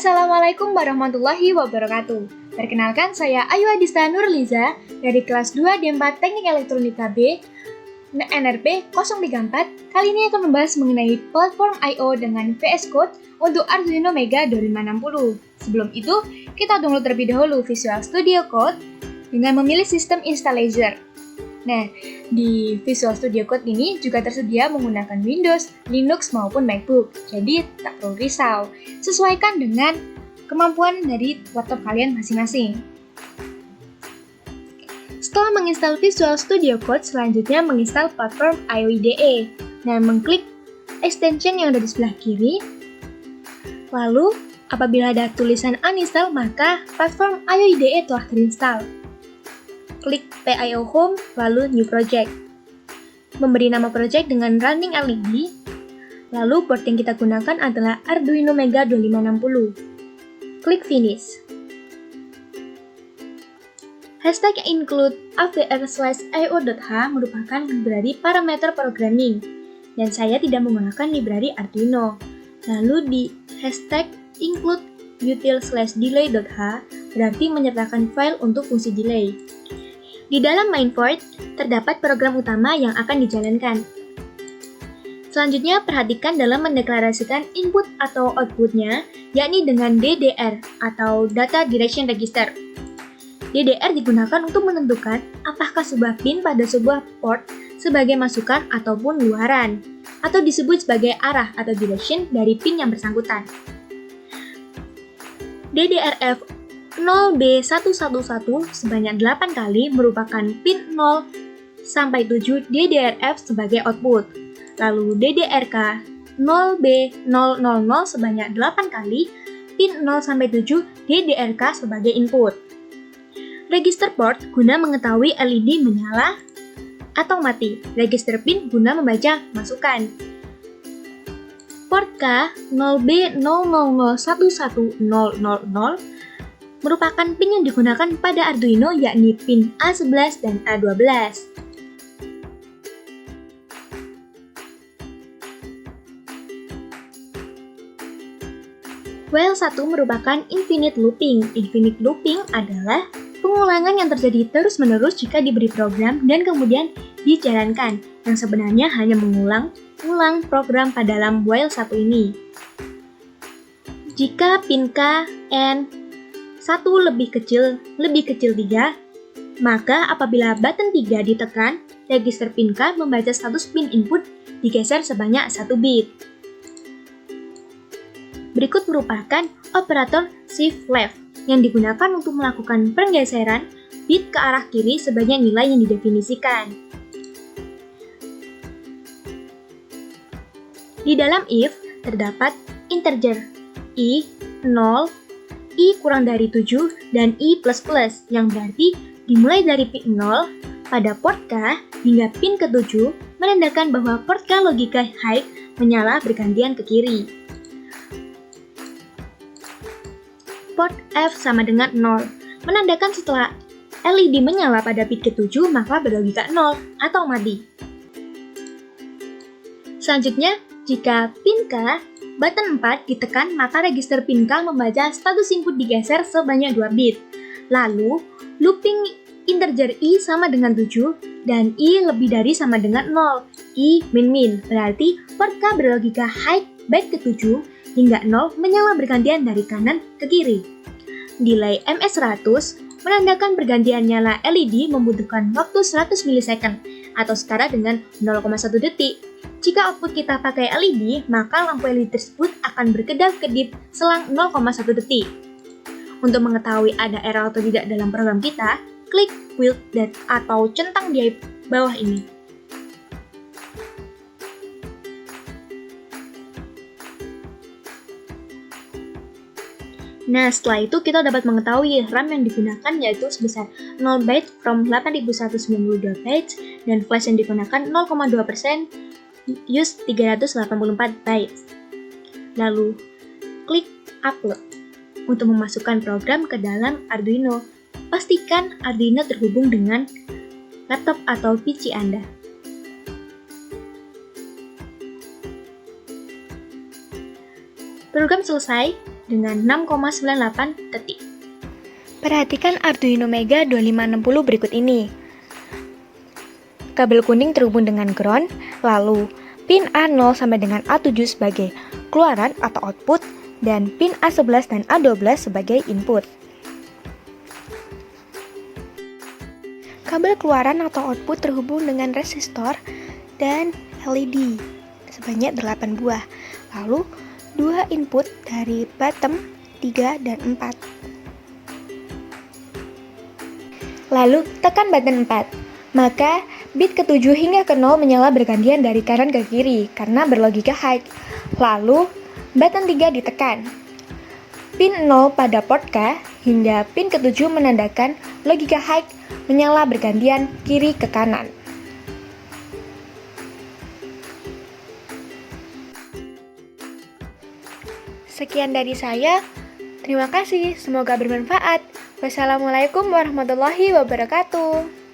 Assalamualaikum warahmatullahi wabarakatuh. Perkenalkan, saya Ayu Adista Nurliza dari kelas 2 D4 Teknik Elektronika B, NRP 034. Kali ini akan membahas mengenai platform I/O dengan VS Code untuk Arduino Mega 2560. Sebelum itu, kita download terlebih dahulu Visual Studio Code dengan memilih sistem installer. Nah, di Visual Studio Code ini juga tersedia menggunakan Windows, Linux, maupun MacBook. Jadi, tak perlu risau. Sesuaikan dengan kemampuan dari laptop kalian masing-masing. Setelah menginstal Visual Studio Code, selanjutnya menginstal platform I/O IDE. Nah, mengklik extension yang ada di sebelah kiri. Lalu, apabila ada tulisan uninstall, maka platform I/O IDE telah terinstall. Klik PIO Home, lalu New Project. Memberi nama project dengan running LED. Lalu port yang kita gunakan adalah Arduino Mega 2560. Klik Finish. Hashtag include avr/io.h merupakan library parameter programming, dan saya tidak menggunakan library Arduino. Lalu di hashtag include util/delay.h berarti menyertakan file untuk fungsi delay. Di dalam main port, terdapat program utama yang akan dijalankan. Selanjutnya, perhatikan dalam mendeklarasikan input atau outputnya, yakni dengan DDR atau Data Direction Register. DDR digunakan untuk menentukan apakah sebuah pin pada sebuah port sebagai masukan ataupun luaran, atau disebut sebagai arah atau direction dari pin yang bersangkutan. DDRF 0B111 sebanyak 8 kali merupakan pin 0 sampai 7 DDRF sebagai output. Lalu DDRK 0B000 sebanyak 8 kali pin 0 sampai 7 DDRK sebagai input. Register port guna mengetahui LED menyala atau mati. Register pin guna membaca masukan. Port K 0B0001100 merupakan pin yang digunakan pada Arduino, yakni pin A11 dan A12. While 1 merupakan infinite looping. Infinite looping adalah pengulangan yang terjadi terus-menerus jika diberi program dan kemudian dijalankan, yang sebenarnya hanya mengulang program pada dalam while 1 ini. Jika pin K, N, 1 lebih kecil 3, maka apabila button 3 ditekan, register pin K membaca status pin input digeser sebanyak 1 bit. Berikut merupakan operator shift left yang digunakan untuk melakukan pergeseran bit ke arah kiri sebanyak nilai yang didefinisikan. Di dalam if terdapat integer i 0, i kurang dari 7, dan i++, yang berarti dimulai dari pin 0 pada port K hingga pin ke-7 menandakan bahwa port K logika high menyala bergantian ke kiri. Port F sama dengan 0, menandakan setelah LED menyala pada pin ke-7 maka berlogika 0 atau mati. Selanjutnya, jika pin K button 4 ditekan, maka register pin K membaca status input digeser sebanyak 2 bit. Lalu, looping integer i sama dengan 7 dan i lebih dari sama dengan 0. I min, berarti port K berlogika high baik ke 7 hingga 0 menyala bergantian dari kanan ke kiri. Delay MS100 menandakan pergantian nyala LED membutuhkan waktu 100 milisecond atau setara dengan 0,1 detik. Jika output kita pakai LED, maka lampu LED tersebut akan berkedap-kedip selang 0,1 detik. Untuk mengetahui ada error atau tidak dalam program kita, klik Quick That atau centang di bawah ini. Nah, setelah itu kita dapat mengetahui RAM yang digunakan yaitu sebesar 0 byte from 8192 bytes dan flash yang digunakan 0,2%. Use 384 bytes. Lalu, klik Upload untuk memasukkan program ke dalam Arduino. Pastikan Arduino terhubung dengan laptop atau PC Anda. Program selesai, dengan 6,98 detik. Perhatikan Arduino Mega 2560 berikut ini. Kabel kuning terhubung dengan ground, lalu pin A0 sampai dengan A7 sebagai keluaran atau output, dan pin A11 dan A12 sebagai input. Kabel keluaran atau output terhubung dengan resistor dan LED sebanyak 8 buah, lalu 2 input dari bottom 3 dan 4. Lalu tekan button 4. Maka bit ke-7 hingga ke-0 menyala bergantian dari kanan ke kiri karena berlogika high. Lalu button 3 ditekan. Pin 0 pada port K hingga pin ke-7 menandakan logika high menyala bergantian kiri ke kanan. Sekian dari saya. Terima kasih, semoga bermanfaat. Wassalamualaikum warahmatullahi wabarakatuh.